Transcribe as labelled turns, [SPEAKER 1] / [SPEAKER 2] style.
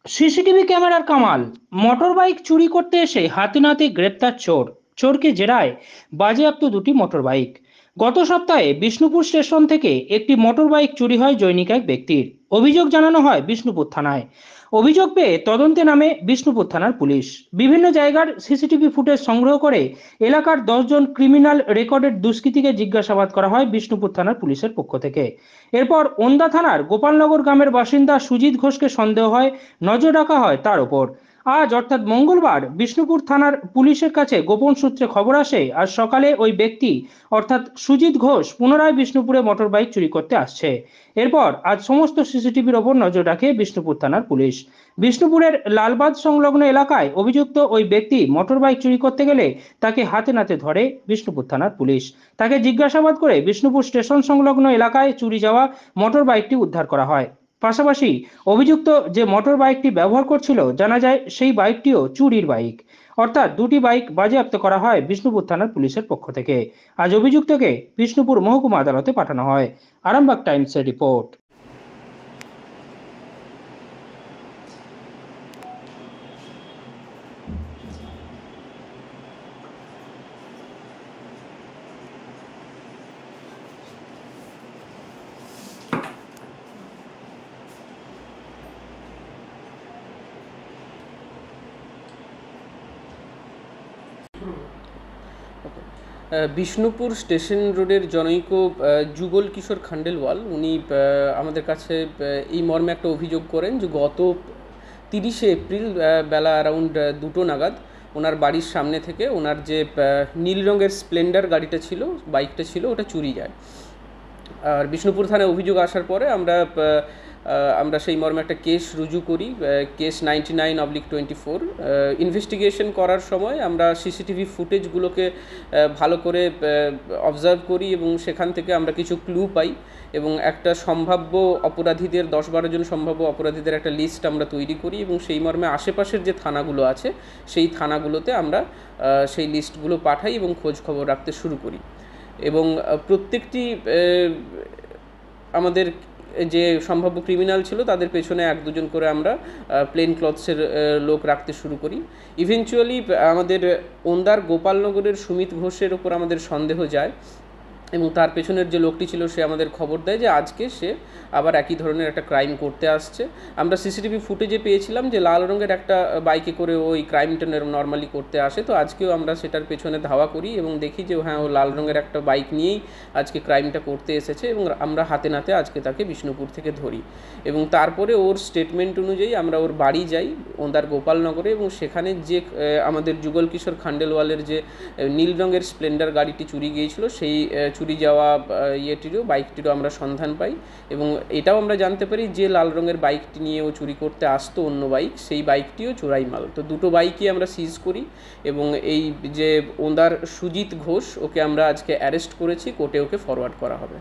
[SPEAKER 1] CCTV ক্যামেরার Kamal. Motor bike চুরি করতে এসে হাতে নাতে গ্রেপ্তার চোর। চোরকে জেরায় বাজেয়াপ্ত দুটি মোটর বাইক। গত সপ্তাহে বিষ্ণুপুর স্টেশন থেকে একটি মোটর বাইক চুরি হয় জৈনিক এক ব্যক্তির। অভিযোগ জানানো হয় বিষ্ণুপুর থানায়। অভিযোগ পেয়ে তদন্তে নামে বিষ্ণুপুর থানার পুলিশ। বিভিন্ন জায়গার সিসিটিভি ফুটেজ সংগ্রহ করে এলাকার 10 জন ক্রিমিনাল রেকর্ডেড দুষ্কৃতীকে জিজ্ঞাসাবাদ করা হয় বিষ্ণুপুর থানার পুলিশের পক্ষ থেকে। এরপর ওন্দা থানার গোপালনগর গ্রামের বাসিন্দা সুজিত ঘোষকে সন্দেহ হয়, নজর রাখা হয় তার ওপর। আজ অর্থাৎ মঙ্গলবার বিষ্ণুপুর থানার পুলিশের কাছে গোপন সূত্রে খবর আসে আজ সকালে ওই ব্যক্তি অর্থাৎ সুজিত ঘোষ পুনরায় বিষ্ণুপুরে মোটর বাইক চুরি করতে আসছে। এরপর আজ সমস্ত সিসিটিভির ওপর নজর রাখে বিষ্ণুপুর থানার পুলিশ। বিষ্ণুপুরের লালবাদ সংলগ্ন এলাকায় অভিযুক্ত ওই ব্যক্তি মোটর বাইক চুরি করতে গেলে তাকে হাতে নাতে ধরে বিষ্ণুপুর থানার পুলিশ। তাকে জিজ্ঞাসাবাদ করে বিষ্ণুপুর স্টেশন সংলগ্ন এলাকায় চুরি যাওয়া মোটর বাইকটি উদ্ধার করা হয়। পাশাপাশি অভিযুক্ত যে মোটর বাইকটি ব্যবহার করছিল জানা যায় সেই বাইকটিও চুরির বাইক। অর্থাৎ দুটি বাইক বাজেয়াপ্ত করা হয় বিষ্ণুপুর থানার পুলিশের পক্ষ থেকে। আজ অভিযুক্তকে বিষ্ণুপুর মহকুমা আদালতে পাঠানো হয়। আরামবাগ টাইমসের রিপোর্ট।
[SPEAKER 2] বিষ্ণুপুর স্টেশন রোডের জনৈক যুগল কিশোর খান্ডেলওয়াল উনি আমাদের কাছে এই মর্মে একটা অভিযোগ করেন যে গত 30শে এপ্রিল বেলা অ্যারাউন্ড 2টো নাগাদ ওনার বাড়ির সামনে থেকে ওনার যে নীল রঙের স্প্লেন্ডার গাড়িটা ছিল, বাইকটা ছিল, ওটা চুরি যায়। আর বিষ্ণুপুর থানায় অভিযোগ আসার পরে আমরা সেই মর্মে একটা কেস রুজু করি, কেস 99/24। ইনভেস্টিগেশন করার সময় আমরা সিসিটিভি ফুটেজগুলোকে ভালো করে অবজার্ভ করি এবং সেখান থেকে আমরা কিছু ক্লু পাই এবং একটা সম্ভাব্য অপরাধীদের 10-12 জন সম্ভাব্য অপরাধীদের একটা লিস্ট আমরা তৈরি করি এবং সেই মর্মে আশেপাশের যে থানাগুলো আছে সেই থানাগুলোতে আমরা সেই লিস্টগুলো পাঠাই এবং খোঁজ খবর রাখতে শুরু করি। এবং প্রত্যেকটি আমাদের যে সম্ভাব্য ক্রিমিনাল ছিল তাদের পেছনে 1-2 জন করে আমরা প্লেন ক্লথসের লোক রাখতে শুরু করি। ইভেনচুয়ালি আমাদের ওন্দার গোপালনগরের সুমিত ঘোষের ওপর আমাদের সন্দেহ যায় এবং তার পেছনের যে লোকটি ছিল সে আমাদের খবর দেয় যে আজকে সে আবার একই ধরনের একটা ক্রাইম করতে আসছে। আমরা সিসিটিভি ফুটেজে পেয়েছিলাম যে লাল রঙের একটা বাইকে করে ওই ক্রাইমটা নর্মালি করতে আসে, তো আজকেও আমরা সেটার পেছনে ধাওয়া করি এবং দেখি যে হ্যাঁ, ও লাল রঙের একটা বাইক নিয়েই আজকে ক্রাইমটা করতে এসেছে এবং আমরা হাতে নাতে আজকে তাকে বিষ্ণুপুর থেকে ধরি। এবং তারপরে ওর স্টেটমেন্ট অনুযায়ী আমরা ওর বাড়ি যাই ওন্দার গোপালনগরে এবং সেখানে যে আমাদের যুগল কিশোর খান্ডেলওয়ালের যে নীল রঙের স্প্লেন্ডার গাড়িটি চুরি গিয়েছিল সেই চুরি যাওয়া বাইকটিরও আমরা সন্ধান পাই এবং এটাও আমরা জানতে পারি যে লাল রঙের বাইকটি নিয়ে ও চুরি করতে আসতো অন্য বাইক, সেই বাইকটিও চোরাই মাল। তো দুটো বাইকই আমরা সিজ করি এবং এই যে ওন্দার সুজিত ঘোষ ওকে আমরা আজকে অ্যারেস্ট করেছি, কোর্টে ওকে ফরওয়ার্ড করা হবে।